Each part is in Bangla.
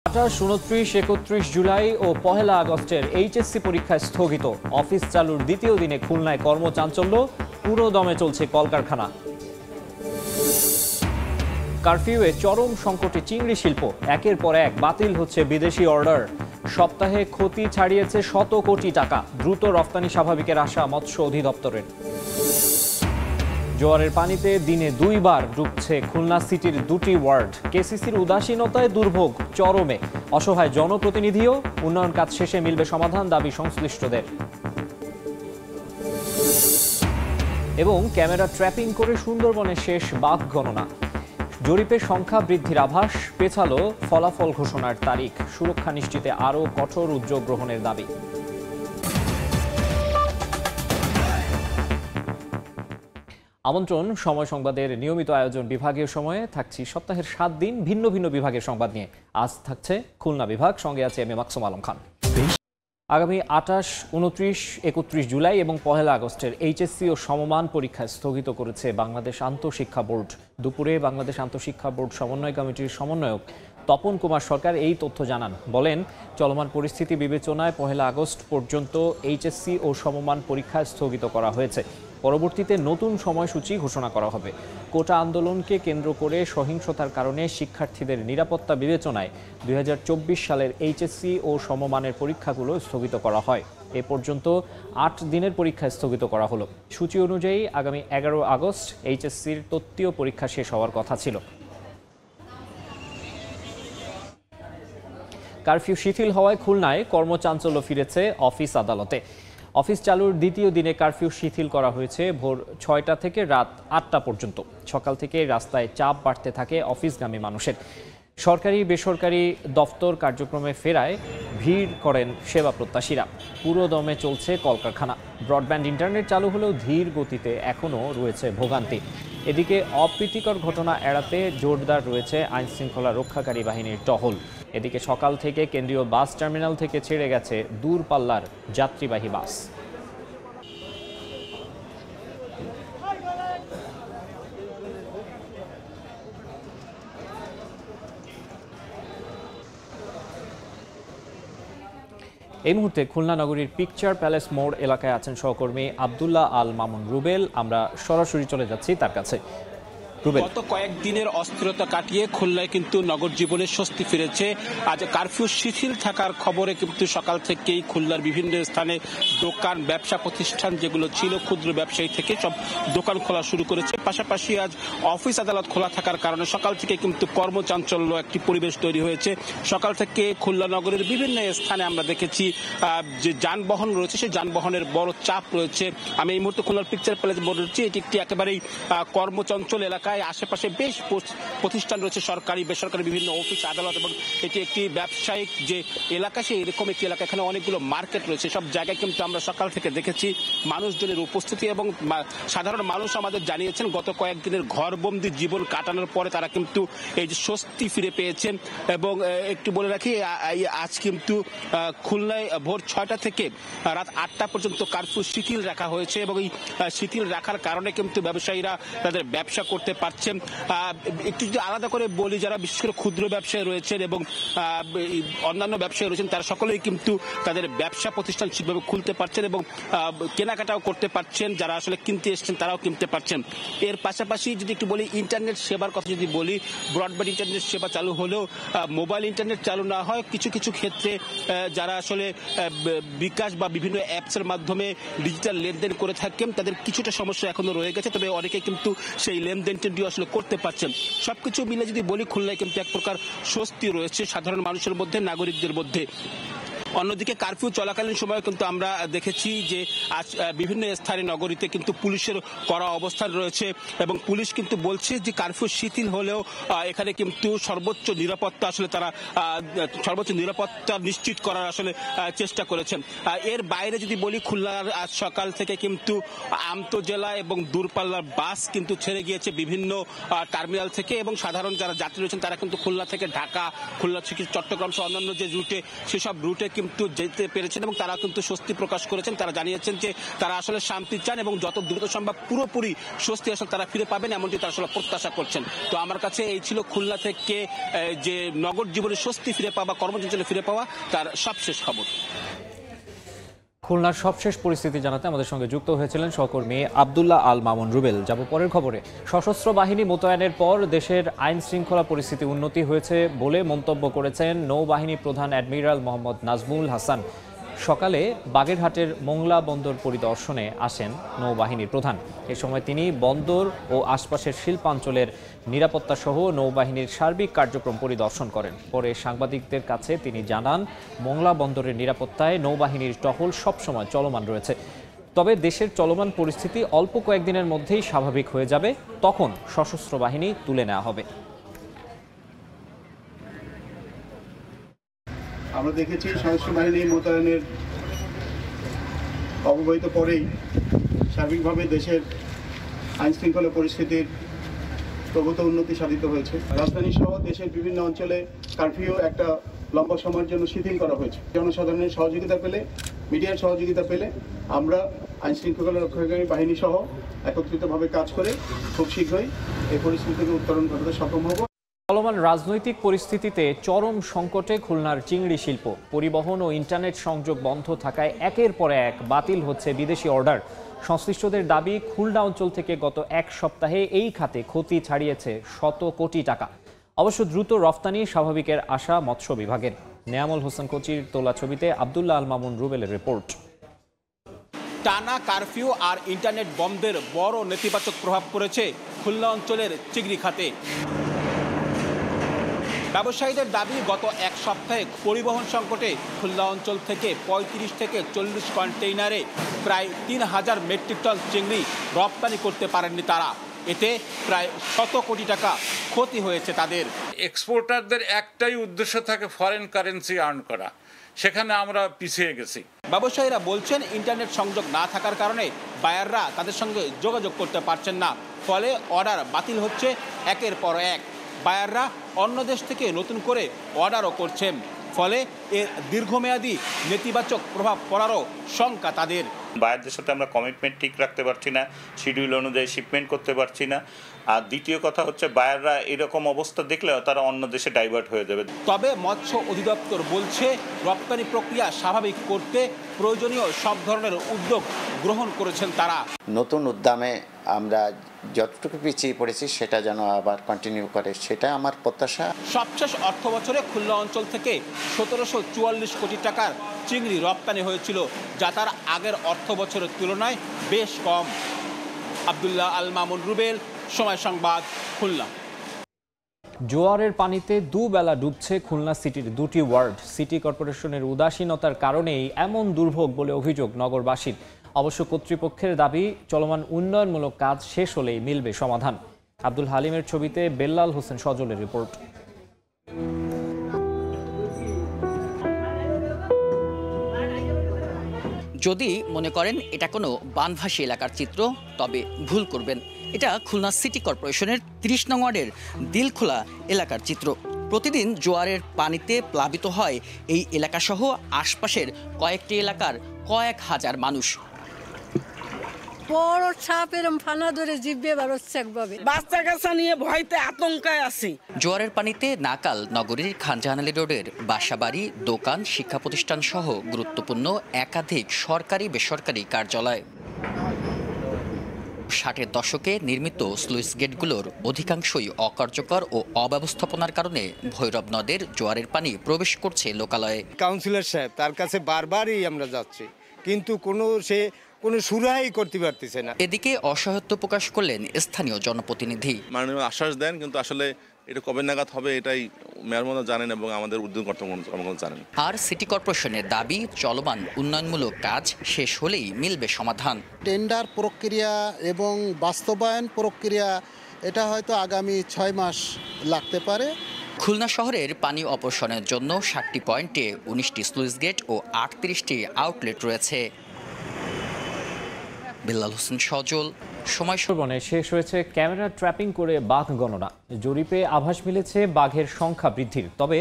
28, 29, 31 জুলাই ও পহেলা আগস্টের এইচএসসি পরীক্ষা স্থগিত। অফিস চালুর দ্বিতীয় দিনে খুলনায় কর্মচাঞ্চল্য, পুরো দমে চলছে কলকারখানা। কারফিউয়ে চরম সংকটে চিংড়ি শিল্প, একের পর এক বাতিল হচ্ছে বিদেশি অর্ডার। সপ্তাহে ক্ষতি ছাড়িয়েছে শত কোটি টাকা, দ্রুত রফতানি স্বাভাবিকের আশা মৎস্য অধিদপ্তরের। জোয়ারের পানিতে দিনে 2 বার ডুবছে খুলনা সিটির 2টি ওয়ার্ড। কেসিসির উদাসীনতায় দুর্ভোগ চরমে, অসহায় জনপ্রতিনিধিও। উন্নয়ন কাজ শেষে মিলবে সমাধান, দাবি সংশ্লিষ্টদের। এবং ক্যামেরা ট্র্যাপিং করে সুন্দরবনে শেষ বাঘ গণনা। জরিপের সংখ্যা বৃদ্ধির আভাস, পেছালো ফলাফল ঘোষণার তারিখ। সুরক্ষা নিশ্চিতে আরও কঠোর উদ্যোগ গ্রহণের দাবি। আমন্ত্রণ সময় সংবাদের নিয়মিত আয়োজন বিভাগীয় সময়ে। থাকছি সপ্তাহের 7 দিন ভিন্ন ভিন্ন বিভাগের সংবাদ নিয়ে। আজ থাকছে খুলনা বিভাগ, সঙ্গে আছে এম এ মাকসুম আলম খান। আগামী 28, 29, 31 জুলাই এবং পহেলা আগস্টের এইচএসসি ও সমমান পরীক্ষা স্থগিত করেছে বাংলাদেশ আন্তঃশিক্ষা বোর্ড। দুপুরে বাংলাদেশ আন্তঃশিক্ষা বোর্ড সমন্বয় কমিটির সমন্বয়ক তপন কুমার সরকার এই তথ্য জানান। বলেন, চলমান পরিস্থিতি বিবেচনায় পহেলা আগস্ট পর্যন্ত এইচএসসি ও সমমান পরীক্ষা স্থগিত করা হয়েছে। পরবর্তীতে নতুন সময়সূচি ঘোষণা করা হবে। কোটা আন্দোলনকে কেন্দ্র করে সহিংসতার কারণে শিক্ষার্থীদের নিরাপত্তা বিবেচনায় 2024 সালের এইচএসসি ও সমমানের পরীক্ষাগুলো স্থগিত করা হয়। এ পর্যন্ত 8 দিনের পরীক্ষা স্থগিত করা হলো। সূচি অনুযায়ী আগামী 11 আগস্ট এইচএসসির তত্ত্বীয় পরীক্ষা শেষ হওয়ার কথা ছিল। কারফিউ শিথিল হওয়ায় খুলনায় কর্মচাঞ্চল্য ফিরেছে অফিস আদালতে। অফিস চালুর দ্বিতীয় দিনে কারফিউ শিথিল করা হয়েছে ভোর 6টা থেকে রাত 8টা পর্যন্ত। সকাল থেকে রাস্তায় চাপ বাড়তে থাকে অফিসগামী মানুষের। সরকারি বেসরকারি দফতর কার্যক্রমে ফেরায় ভিড় করেন সেবা প্রত্যাশীরা। পুরো দমে চলছে কলকারখানা। ব্রডব্যান্ড ইন্টারনেট চালু হলেও ধীর গতিতে এখনও রয়েছে ভোগান্তি। এদিকে অপ্রীতিকর ঘটনা এড়াতে জোরদার রয়েছে আইনশৃঙ্খলা রক্ষাকারী বাহিনীর টহল। এদিকে সকাল থেকে কেন্দ্রীয় বাস টার্মিনাল থেকে ছেড়ে গেছে দূরপাল্লার যাত্রীবাহী বাস। এই মুহূর্তে খুলনা নগরীর পিকচার প্যালেস মোড় এলাকায় আছেন সহকর্মী আব্দুল্লাহ আল মামুন রুবেল। আমরা সরাসরি চলে যাচ্ছি তার কাছে। গত কয়েকদিনের অস্থিরতা কাটিয়ে খুলনায় কিন্তু নগর জীবনে স্বস্তি ফিরেছে। আজ কারফিউ শিথিল থাকার খবরে কিন্তু সকাল থেকেই খুলনার বিভিন্ন স্থানে দোকান, ব্যবসা প্রতিষ্ঠান যেগুলো ছিল ক্ষুদ্র ব্যবসায়ী থেকে সব দোকান খোলা শুরু করেছে। পাশাপাশি আজ অফিস আদালত খোলা থাকার কারণে সকাল থেকে কিন্তু কর্মচাঞ্চল্য একটি পরিবেশ তৈরি হয়েছে। সকাল থেকে খুলনা নগরের বিভিন্ন স্থানে আমরা দেখেছি যে যানবাহন রয়েছে, সেই যানবাহনের বড় চাপ রয়েছে। আমি এই মুহূর্তে খুলনার পিকচার প্যালেস মোড় রয়েছে। এটি একটি একেবারেই কর্মচঞ্চল এলাকা। আশেপাশে বেশ প্রতিষ্ঠান রয়েছে, সরকারি বেসরকারি বিভিন্ন অফিস আদালত, এবং এটি একটি ব্যবসায়িক যে এলাকা, সেই এরকম একটি এলাকা। এখানে অনেকগুলো মার্কেট রয়েছে। সব জায়গায় কিন্তু আমরা সকাল থেকে দেখেছি মানুষজনের উপস্থিতি, এবং সাধারণ মানুষ আমাদের জানিয়েছেন গত কয়েকদিনের ঘরবন্দি জীবন কাটানোর পরে তারা কিন্তু এই যে স্বস্তি ফিরে পেয়েছেন। এবং একটু বলে রাখি, আজ কিন্তু খুলনায় ভোর 6টা থেকে রাত 8টা পর্যন্ত কারফিউ শিথিল রাখা হয়েছে, এবং এই শিথিল রাখার কারণে কিন্তু ব্যবসায়ীরা তাদের ব্যবসা করতে পারছেন। একটু যদি আলাদা করে বলি, যারা বিশেষ করে ক্ষুদ্র ব্যবসায়ী রয়েছেন এবং অন্যান্য ব্যবসায়ী রয়েছেন, তারা সকলেই কিন্তু তাদের ব্যবসা প্রতিষ্ঠান ঠিকভাবে খুলতে পারছেন এবং কেনাকাটাও করতে পারছেন। যারা আসলে কিনতে এসছেন তারাও কিনতে পারছেন। এর পাশাপাশি যদি একটু বলি, ইন্টারনেট সেবার কথা যদি বলি, ব্রডব্যান্ড ইন্টারনেট সেবা চালু হলেও মোবাইল ইন্টারনেট চালু না হয় কিছু কিছু ক্ষেত্রে যারা আসলে বিকাশ বা বিভিন্ন অ্যাপসের মাধ্যমে ডিজিটাল লেনদেন করে থাকেন তাদের কিছুটা সমস্যা এখনো রয়ে গেছে। তবে অনেকে কিন্তু সেই লেনদেনটি আসলে করতে পারছেন। সবকিছু মিলে যদি বলি, খুলনায় কিন্তু এক প্রকার স্বস্তি রয়েছে সাধারণ মানুষের মধ্যে, নাগরিকদের মধ্যে। অন্যদিকে কারফিউ চলাকালীন সময় কিন্তু আমরা দেখেছি যে আজ বিভিন্ন স্থানে নগরীতে কিন্তু পুলিশের কড়া অবস্থান রয়েছে, এবং পুলিশ কিন্তু বলছে যে কারফিউ শিথিল হলেও এখানে কিন্তু সর্বোচ্চ নিরাপত্তা আসলে তারা সর্বোচ্চ নিরাপত্তা নিশ্চিত করার আসলে চেষ্টা করেছেন। এর বাইরে যদি বলি, খুলনার আজ সকাল থেকে কিন্তু আন্তঃজেলা এবং দূরপাল্লার বাস কিন্তু ছেড়ে গিয়েছে বিভিন্ন টার্মিনাল থেকে, এবং সাধারণ যারা যাত্রী রয়েছেন তারা কিন্তু খুলনা থেকে ঢাকা, খুলনা থেকে চট্টগ্রাম সহ অন্যান্য যে রুটে, সেসব রুটে কিন্তু যেতে পেরেছেন এবং তারা কিন্তু স্বস্তি প্রকাশ করেছেন। তারা জানিয়েছেন যে তারা আসলে শান্তি চান এবং যত দ্রুত সম্ভব পুরোপুরি স্বস্তি আসলে তারা ফিরে পাবেন, এমনটি তারা আসলে প্রত্যাশা করছেন। তো আমার কাছে এই ছিল খুলনা থেকে যে নগর জীবনে স্বস্তি ফিরে পাওয়া, কর্মচঞ্চলে ফিরে পাওয়া তার সবশেষ খবর। খুলনার সবশেষ পরিস্থিতি জানাতে আমাদের সঙ্গে যুক্ত হয়েছিলেন সহকর্মী আব্দুল্লাহ আল মামুন রুবেল। যাব পরের খবরে। সশস্ত্র বাহিনী মোতায়েনের পর দেশের আইন শৃঙ্খলা পরিস্থিতি উন্নতি হয়েছে বলে মন্তব্য করেছেন নৌবাহিনী প্রধান অ্যাডমিরাল মোহাম্মদ নাজমুল হাসান। সকালে বাগেরহাটের মোংলা বন্দর পরিদর্শনে আসেন নৌবাহিনীর প্রধান। এ সময় তিনি বন্দর ও আশপাশের শিল্পাঞ্চলের নিরাপত্তা সহ নৌবাহিনীর সার্বিক কার্যক্রম পরিদর্শন করেন। পরে সাংবাদিকদের কাছে তিনি জানান, মোংলা বন্দরের নিরাপত্তায় নৌবাহিনীর টহল সবসময় চলমান রয়েছে। তবে দেশের চলমান পরিস্থিতি অল্প কয়েকদিনের মধ্যেই স্বাভাবিক হয়ে যাবে, তখন সশস্ত্র বাহিনী তুলে নেওয়া হবে। আমরা দেখেছি সশস্ত্র বাহিনী মোতায়েনের অব্যবহিত পরেই সার্বিকভাবে দেশের আইন শৃঙ্খলা পরিস্থিতির প্রভূত উন্নতি সাধিত হয়েছে। রাজধানী সহ দেশের বিভিন্ন অঞ্চলে কারফিউ একটা লম্বা সময়ের জন্য শিথিল করা হয়েছে। জনসাধারণের সহযোগিতা পেলে, মিডিয়ার সহযোগিতা পেলে আমরা আইন শৃঙ্খলা রক্ষাকারী বাহিনী সহ একত্রিতভাবে কাজ করে খুব শীঘ্রই এই পরিস্থিতি থেকে উত্তরণ ঘটাতে সক্ষম হব। চলমান রাজনৈতিক পরিস্থিতিতে চরম সংকটে খুলনার চিংড়ি শিল্প। পরিবহন ও ইন্টারনেট সংযোগ বন্ধ থাকায় একের পর এক বাতিল হচ্ছে বিদেশি অর্ডার। সংশ্লিষ্টদের দাবি, খুলনা অঞ্চল থেকে গত এক সপ্তাহে এই খাতে ক্ষতি ছাড়িয়েছে শত কোটি টাকা। অবশ্য দ্রুত রফতানি স্বাভাবিকের আশা মৎস্য বিভাগের। নেয়ামুল হোসেন কোচির তোলা ছবিতে আব্দুল্লাহ আল মামুন রুবেলের রিপোর্ট। টানা কারফিউ আর ইন্টারনেট বন্ধের বড় নেতিবাচক প্রভাব পড়েছে খুলনা অঞ্চলের চিংড়ি খাতে। ব্যবসায়ীদের দাবি, গত এক সপ্তাহে পরিবহন সংকটে খুলনা অঞ্চল থেকে ৩৫ থেকে ৪০ কন্টেইনারে প্রায় ৩,০০০ মেট্রিক টন চিংড়ি রপ্তানি করতে পারেননি তারা। এতে প্রায় শত কোটি টাকা ক্ষতি হয়েছে তাদের। এক্সপোর্টারদের একটাই উদ্দেশ্য থাকে ফরেন কারেন্সি আর্ন করা, সেখানে আমরা পিছিয়ে গেছি। ব্যবসায়ীরা বলছেন, ইন্টারনেট সংযোগ না থাকার কারণে বায়াররা তাদের সঙ্গে যোগাযোগ করতে পারছেন না, ফলে অর্ডার বাতিল হচ্ছে একের পর এক। বায়াররা অন্য দেশ থেকে নতুন করে অর্ডারও করছেন, ফলে এর দীর্ঘমেয়াদী নেতিবাচক প্রভাব পড়ারও শঙ্কা তাদের। বায়ারদের সাথে আমরা কমিটমেন্ট ঠিক রাখতে পারছি না, শিডিউল অনুযায়ী শিপমেন্ট করতে পারছি না। আর দ্বিতীয় কথা হচ্ছে, বায়াররা এরকম অবস্থা দেখলেও তারা অন্য দেশে ডাইভার্ট হয়ে যাবে। তবে মৎস্য অধিদপ্তর বলছে, রপ্তানি প্রক্রিয়া স্বাভাবিক করতে প্রয়োজনীয় সব ধরনের উদ্যোগ গ্রহণ করেছেন তারা। নতুন উদ্যমে আমরা যতটুকু পিছিয়ে পড়েছি সেটা যেন আবার কন্টিনিউ করে, সেটা আমার প্রত্যাশা। সবশেষ অর্থ বছরে খুলনা অঞ্চল থেকে ১৭৪৪ কোটি টাকার চিংড়ি রপ্তানি হয়েছিল, যা তার আগের অর্থ বছরের তুলনায় বেশ কম। আব্দুল্লাহ আল মামুন রুবেল, সময় সংবাদ, খুলনা। জোয়ারের পানিতে দুবেলা ডুবছে খুলনা সিটির দুটি ওয়ার্ড। সিটি কর্পোরেশনের উদাসীনতার কারণেই এমন দুর্ভোগ বলে অভিযোগ নগরবাসীর। অবশ্য কর্তৃপক্ষের দাবি, চলমান উন্নয়নমূলক কাজ শেষ হলেই মিলবে সমাধান। আব্দুল হালিমের ছবিতে বেল্লাল হোসেন সজলের রিপোর্ট। যদি মনে করেন এটা কোনো বানভাসী এলাকার চিত্র, তবে ভুল করবেন। এটা খুলনা সিটি কর্পোরেশনের ৩০ নং ওয়ার্ডের দিলখোলা এলাকার চিত্র। প্রতিদিন জোয়ারের পানিতে প্লাবিত হয় এই এলাকাসহ আশপাশের কয়েকটি এলাকার কয়েক হাজার মানুষ। বড় সাপ এরম ফানা ধরে জিভে বেরোচ্ছে একভাবে। বাচ্চা কাচ্চা নিয়ে ভয়তে আতঙ্কায় আছি। জোয়ারের পানিতে নাকাল নগরীর খানজাহান রোডের বাসাবাড়ি, দোকান, শিক্ষা প্রতিষ্ঠান সহ গুরুত্বপূর্ণ একাধিক সরকারি বেসরকারি কার্যালয়। ৬০-এর দশকে নির্মিত স্লুইস গেটগুলোর অধিকাংশই অকার্যকর ও অব্যবস্থাপনার কারণে ভৈরব নদের জোয়ারের পানি প্রবেশ করছে লোকালয়ে। কাউন্সিলর সাহেব, তার কাছে বারবারই আমরা যাচ্ছি, কিন্তু কোনো সুরাই করতে পারতেছে না। এদিকে অসহায়ত্ব প্রকাশ করলেন স্থানীয় জনপ্রতিনিধি। মাননীয় আশ্বাস দেন, কিন্তু আসলে এটা কবে নাগাদ হবে এটাই মেয়র মহোদয় জানেন এবং আমাদের উদ্যোগকর্তা জানেন। আর সিটি কর্পোরেশনের দাবি, চলমান উন্নয়নমূলক কাজ শেষ হলেই মিলবে সমাধান। টেন্ডার প্রক্রিয়া এবং বাস্তবায়ন প্রক্রিয়া এটা হয়তো আগামী ৬ মাস লাগতে পারে। খুলনা শহরের পানি অপসারণের জন্য ৭টি পয়েন্টে ১৯টি স্লুইস গেট ও ৩৮টি আউটলেট রয়েছে। বেল্লাল হোসেন সজল, সময়। সুন্দরবনে শেষ হয়েছে ক্যামেরা ট্র্যাপিং করে বাঘ গণনা। জরিপে আভাস মিলেছে বাঘের সংখ্যা বৃদ্ধির, তবে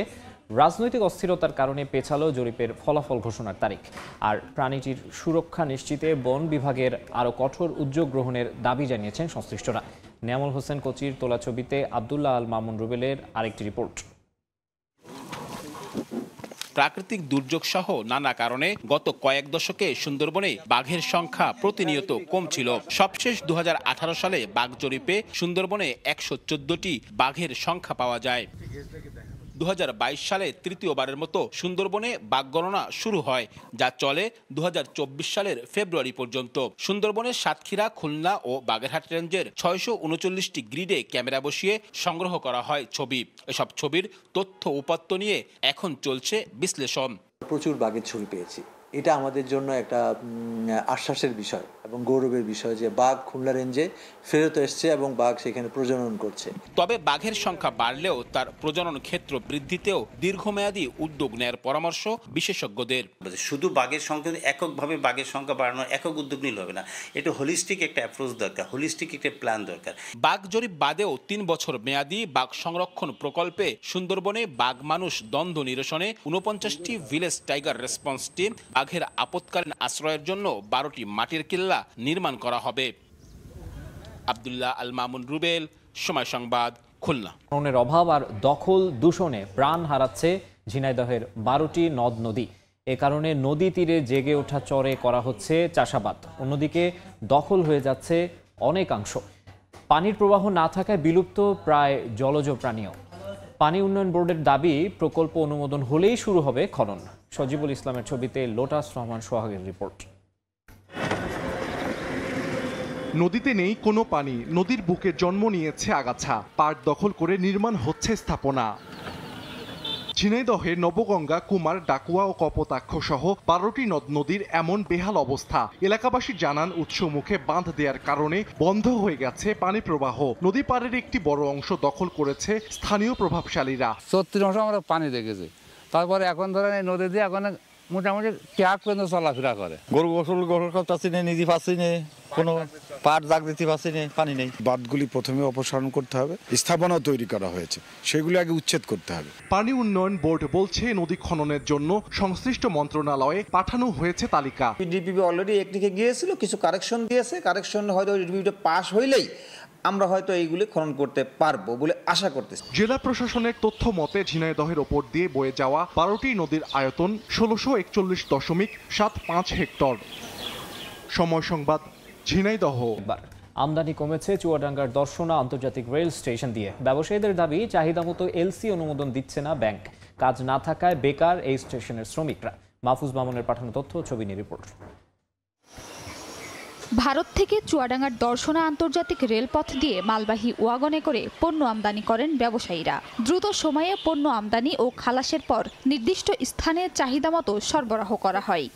রাজনৈতিক অস্থিরতার কারণে পেছালো জরিপের ফলাফল ঘোষণার তারিখ। আর প্রাণীটির সুরক্ষা নিশ্চিতে বন বিভাগের আরও কঠোর উদ্যোগ গ্রহণের দাবি জানিয়েছেন সংশ্লিষ্টরা। নেয়ামুল হোসেন কোচির তোলা ছবিতে আব্দুল্লাহ আল মামুন রুবেলের আরেকটি রিপোর্ট। প্রাকৃতিক দুর্যোগ সহ নানা কারণে গত কয়েক দশকে সুন্দরবনে বাঘের সংখ্যা প্রতিনিয়ত কমছিল। সবশেষ 2018 সালে বাঘ জরিপে সুন্দরবনে 114টি বাঘের সংখ্যা পাওয়া যায়। 2022 সালে তৃতীয়বারের মতো সুন্দরবনে বাঘ গণনা শুরু হয়, যা চলে 2024 সালের ফেব্রুয়ারি পর্যন্ত। সুন্দরবনের সাতক্ষীরা, খুলনা ও বাগেরহাট রেঞ্জের 639টি গ্রিডে ক্যামেরা বসিয়ে সংগ্রহ করা হয় ছবি। এসব ছবির তথ্য উপাত্ত নিয়ে এখন চলছে বিশ্লেষণ। প্রচুর বাঘের ছবি পেয়েছি, এটা আমাদের জন্য একটা আশ্বাসের বিষয় এবং গৌরবের বিষয় যে বাঘ খুলনা রেঞ্জে ফেরত এসছে এবং বাঘ সেখানে প্রজনন করছে। তবে বাঘের সংখ্যা বাড়লেও তার প্রজনন ক্ষেত্র বৃদ্ধিতেও দীর্ঘমেয়াদী উদ্যোগ নেয়ার পরামর্শ বিশেষজ্ঞদের। শুধু বাঘের সংখ্যা এককভাবে বাঘের সংখ্যা বাড়ানোর একক উদ্যোগ নিলে হবে না, এটা হোলিস্টিক একটা অ্যাপ্রোচ দরকার, হোলিস্টিক একটা প্ল্যান দরকার। বাঘ জরিপ বাদেও 3 বছর মেয়াদী বাঘ সংরক্ষণ প্রকল্পে সুন্দরবনে বাঘ মানুষ দ্বন্দ্ব নিরসনে 49টি ভিলেজ টাইগার রেসপন্স টিম, বাঘের আপৎকালীন আশ্রয়ের জন্য 12টি মাটির কিল্লা নির্মাণ করা হবে। আব্দুল্লাহ আল মামুন রুবেল, সময় সংবাদ, খুলনা। বনের অভাব আর দখল দূষণে প্রাণ হারাচ্ছে ঝিনাইদহের 12টি নদ নদী। এ কারণে নদী তীরে জেগে ওঠা চরে করা হচ্ছে চাষাবাদ। অন্যদিকে দখল হয়ে যাচ্ছে অনেকাংশ। পানির প্রবাহ না থাকায় বিলুপ্ত প্রায় জলজ প্রাণীও। পানি উন্নয়ন বোর্ডের দাবি, প্রকল্প অনুমোদন হলেই শুরু হবে খনন। সজিবুল ইসলামের ছবিতে লোটাস রহমান সোহাগের রিপোর্ট। নদীতে নেই কোনো পানি, নদীর বুকে জন্ম নিয়েছে আগাছা, পাড় দখল করে নির্মাণ হচ্ছে স্থাপনা। ঝিনাইদহের নবগঙ্গা, কুমার, ডাকুয়া ও কপোতাক্ষ সহ 12টি নদ নদীর এমন বেহাল অবস্থা। এলাকাবাসী জানান, উৎস মুখে বাঁধ দেওয়ার কারণে বন্ধ হয়ে গেছে পানি প্রবাহ। নদী পাড়ের একটি বড় অংশ দখল করেছে স্থানীয় প্রভাবশালীরা। 34 অংশ আমরা পানি দেখেছি, তারপরে এখন ধরেন এই নদী দিয়ে এখন মোটামুটি ট্যাপ পর্যন্ত চলাফেরা করে। গরু গোসল করতেছি না, নিজে পাচ্ছি না, কোনো পাট জাগ দিতে পারছি না, পানি নেই। বাঁধগুলি প্রথমে অপসারণ করতে হবে, স্থাপনা তৈরি করা হয়েছে, সেগুলি আগে উচ্ছেদ করতে হবে। পানি উন্নয়ন বোর্ড বলছে, নদী খননের জন্য সংশ্লিষ্ট মন্ত্রণালয়ে পাঠানো হয়েছে তালিকা। ডিপিপি অলরেডি একদিকে গিয়েছিল, কিছু কারেকশন দিয়েছে, কারেকশন হয়তো ডিপিপিটা পাস হইলেই আমরা হয়তো এইগুলি খনন করতে পারবো বলে আশা করতেছি। জেলা প্রশাসনের তথ্য মতে ঝিনাইদহের ওপর দিয়ে বয়ে যাওয়া 12টি নদীর আয়তন 1641.75 হেক্টর। সময় সংবাদ, ঝিনাইদহ। আমদানি কমেছে চুয়াডাঙ্গার দর্শনা আন্তর্জাতিক রেল স্টেশন দিয়ে। ব্যবসায়ীদের দাবি, চাহিদা মতো এলসি অনুমোদন দিচ্ছে না ব্যাংক। কাজ না থাকায় বেকার এই স্টেশনের শ্রমিকরা। মাহফুজ মামুনের পাঠানো তথ্য, ছবি নিয়ে রিপোর্ট। ভারত থেকে চুয়াডাঙ্গার দর্শনা আন্তর্জাতিক রেলপথ দিয়ে মালবাহী ওয়াগনে করে পণ্য আমদানি করেন ব্যবসায়ীরা। দ্রুত সময়ে পণ্য আমদানি ও খালাসের পর নির্দিষ্ট স্থানে চাহিদা মতো সরবরাহ করা হয়।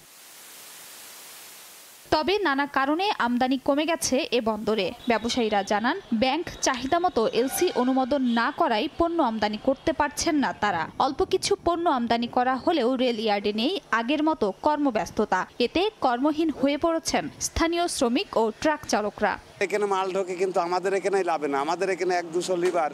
তবে নানা কারণে আমদানি কমে গেছে এ বন্দরে। ব্যবসায়ীরা জানান, ব্যাংক চাহিদা মতো এলসি অনুমোদন না করায় পণ্য আমদানি করতে পারছেন না তারা। অল্প কিছু পণ্য আমদানি করা হলেও রেল ইয়ার্ডে নেই আগের মতো কর্মব্যস্ততা। এতে কর্মহীন হয়ে পড়েছেন স্থানীয় শ্রমিক ও ট্রাক চালকরা। এখানে মাল ঢোকে কিন্তু আমাদের এখানে লাভে না, আমাদের এখানে 1-200 লিভার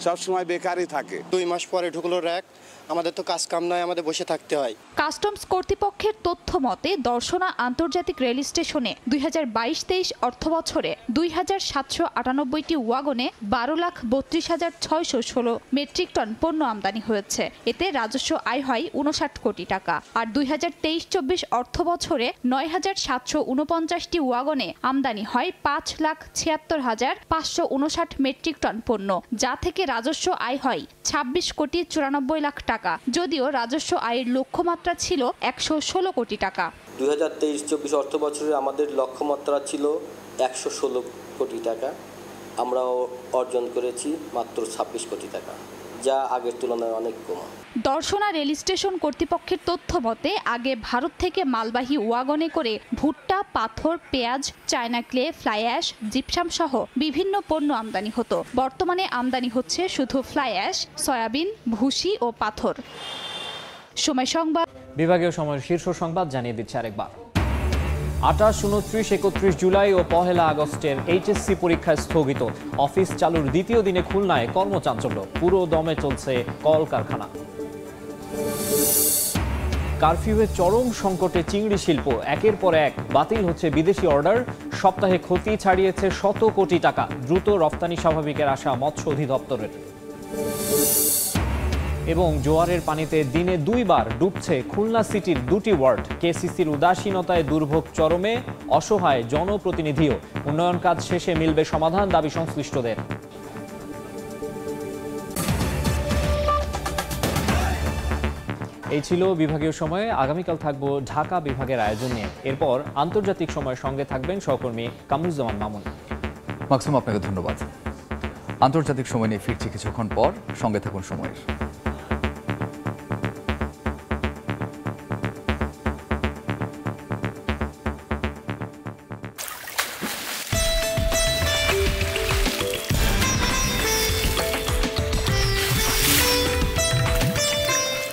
সবসময় বেকারই থাকে। 2 মাস পরে ঢুকলো র্যাক, আমাদের তো কাজ কাম নয়, আমাদের বসে থাকতে হয়। কাস্টমস কর্তৃপক্ষের তথ্য মতে দর্শনা আন্তর্জাতিক রেল স্টেশনে 2022-23 অর্থ বছরে 2798টি ওয়াগনে 12,32,616 মেট্রিক টন পণ্য আমদানি হয়েছে। এতে রাজস্ব আয় হয় 59 কোটি টাকা। আর 2023-24 অর্থ বছরে 9,749টি ওয়াগনে আমদানি হয় 5,76,559 মেট্রিক টন পণ্য, যা থেকে রাজস্ব আয় হয় 26 কোটি 94 লাখ টাকা। যদিও রাজস্ব আয়ের লক্ষ্যমাত্রা ছিল 116 কোটি টাকা। 2023-24 অর্থ বছরে আমাদের লক্ষ্যমাত্রা ছিল 116 কোটি টাকা, আমরা অর্জন করেছি মাত্র 26 কোটি টাকা, যা আগের তুলনায় অনেক কম। দর্শনা রেল স্টেশন কর্তৃপক্ষের তথ্য মতে আগে ভারত থেকে মালবাহী ওয়াগনে করে ভুট্টা, পাথর, পেঁয়াজ, China clay, fly ash, gypsum সহ বিভিন্ন পণ্য আমদানি হতো। বর্তমানে আমদানি হচ্ছে শুধু ফ্লাই অ্যাশ, সয়াবিন, ভুসি ও পাথর। সময় সংবাদ, বিভাগীয় সময়ের শীর্ষ সংবাদ জানিয়ে দিচ্ছে আরেকবার। 28, 29, 31 জুলাই ও 1 আগস্টের এইচএসসি পরীক্ষা স্থগিত। অফিস চালুর দ্বিতীয় দিনে খুলনায় কর্মচাঞ্চল্য, পুরো দমে চলছে কলকারখানা। কারফিউয়ে চরম সংকটে চিংড়ি শিল্প, একের পর এক বাতিল হচ্ছে বিদেশি অর্ডার, সপ্তাহে ক্ষতি ছাড়িয়েছে শত কোটি টাকা, দ্রুত রফতানি স্বাভাবিকের আশা মৎস্য অধিদপ্তরের। এবং জোয়ারের পানিতে দিনে 2 বার ডুবছে খুলনা সিটির 2টি ওয়ার্ড, কেসিসির উদাসীনতায় দুর্ভোগ চরমে, অসহায় জনপ্রতিনিধিও। উন্নয়ন কাজ শেষে মিলবে সমাধান, দাবি সংশ্লিষ্টদের। এই ছিল বিভাগীয় সময়ে। আগামীকাল থাকবো ঢাকা বিভাগের আয়োজন নিয়ে। এরপর আন্তর্জাতিক সময়ের সঙ্গে থাকবেন সহকর্মী কামরুজ্জামান মামুন। মাকসুম, আপনাকে ধন্যবাদ। আন্তর্জাতিক সময় নিয়ে ফিরছি কিছুক্ষণ পর, সঙ্গে থাকুন সময়ের।